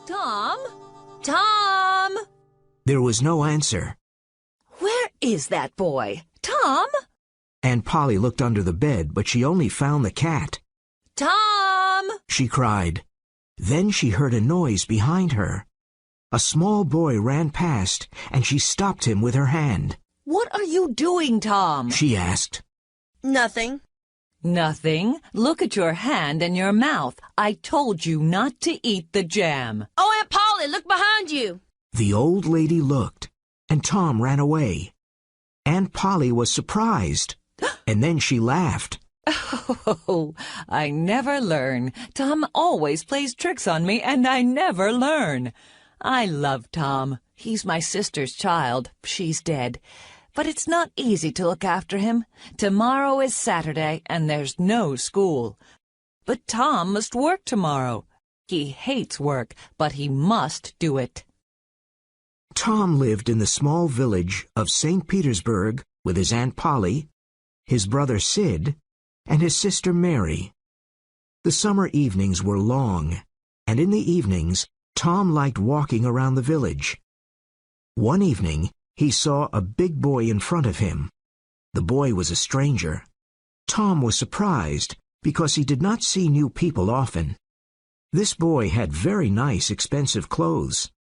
Tom? Tom? There was no answer. Where is that boy? Tom? Aunt Polly looked under the bed, but she only found the cat. Tom! She cried. Then she heard a noise behind her. A small boy ran past, and she stopped him with her hand. What are you doing, Tom? She asked. Nothing. Nothing. Look at your hand and your mouth. I told you not to eat the jam. Oh, Aunt Polly, look behind you. The old lady looked, and Tom ran away. Aunt Polly was surprised, and then she laughed. Oh, I never learn. Tom always plays tricks on me, and I never learn. I love Tom. He's my sister's child. She's dead. But it's not easy to look after him. Tomorrow is Saturday, and there's no school. But Tom must work tomorrow. He hates work, but he must do it. Tom lived in the small village of St. Petersburg with his Aunt Polly, his brother Sid, and his sister Mary. The summer evenings were long, and in the evenings Tom liked walking around the village. One evening, he saw a big boy in front of him. The boy was a stranger. Tom was surprised because he did not see new people often. This boy had very nice, expensive clothes.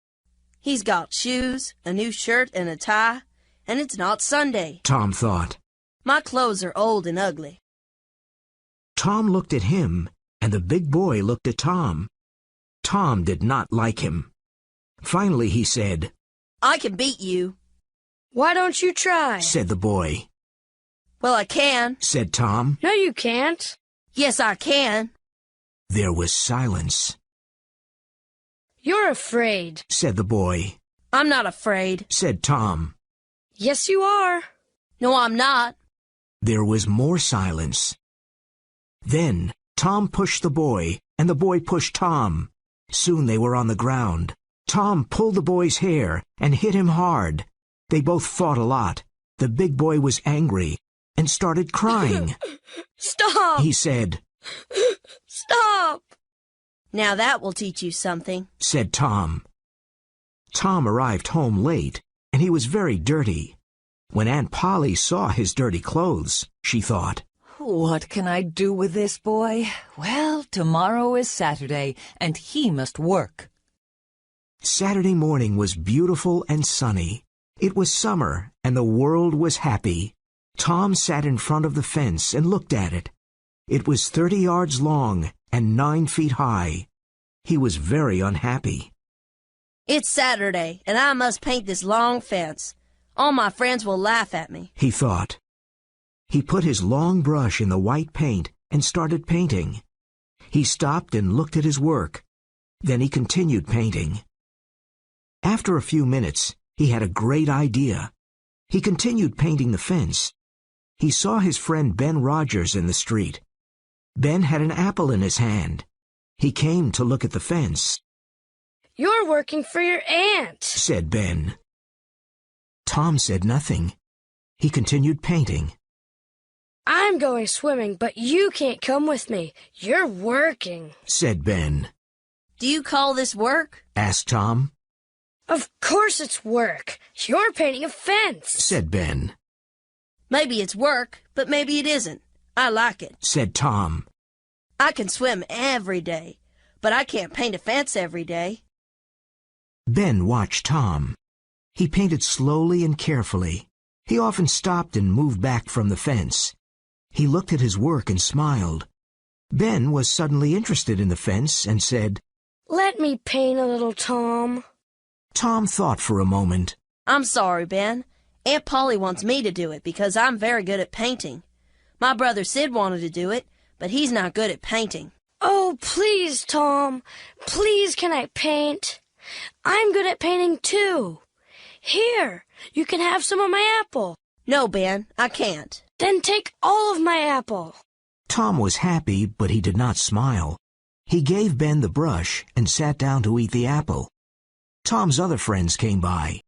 He's got shoes, a new shirt, and a tie, and it's not Sunday, Tom thought. My clothes are old and ugly. Tom looked at him, and the big boy looked at Tom. Tom did not like him. Finally he said, I can beat you. Why don't you try? Said the boy. Well, I can. Said Tom. No, you can't. Yes, I can. There was silence. You're afraid. Said the boy. I'm not afraid. Said Tom. Yes, you are. No, I'm not. There was more silence. Then Tom pushed the boy, and the boy pushed Tom. Soon they were on the ground. Tom pulled the boy's hair and hit him hard. They both fought a lot. The big boy was angry and started crying. Stop! He said. Stop! Now that will teach you something, said Tom. Tom arrived home late, and he was very dirty. When Aunt Polly saw his dirty clothes, she thought, What can I do with this boy? Well, tomorrow is Saturday, and he must work. Saturday morning was beautiful and sunny. It was summer, and the world was happy. Tom sat in front of the fence and looked at it. It was 30 yards long and 9 feet high. He was very unhappy. It's Saturday, and I must paint this long fence. All my friends will laugh at me, he thought. He put his long brush in the white paint and started painting. He stopped and looked at his work. Then he continued painting. After a few minutes, he had a great idea. He continued painting the fence. He saw his friend Ben Rogers in the street. Ben had an apple in his hand. He came to look at the fence. You're working for your aunt, said Ben. Tom said nothing. He continued painting. I'm going swimming, but you can't come with me. You're working, said Ben. Do you call this work? Asked Tom. Of course it's work. You're painting a fence, said Ben. Maybe it's work, but maybe it isn't. I like it, said Tom. I can swim every day, but I can't paint a fence every day. Ben watched Tom. He painted slowly and carefully. He often stopped and moved back from the fence. He looked at his work and smiled. Ben was suddenly interested in the fence and said, Let me paint a little, Tom. Tom thought for a moment. I'm sorry, Ben. Aunt Polly wants me to do it because I'm very good at painting. My brother Sid wanted to do it, but he's not good at painting. Oh, please, Tom. Please, can I paint? I'm good at painting, too. Here, you can have some of my apple. No, Ben, I can't. Then take all of my apple. Tom was happy, but he did not smile. He gave Ben the brush and sat down to eat the apple. Tom's other friends came by.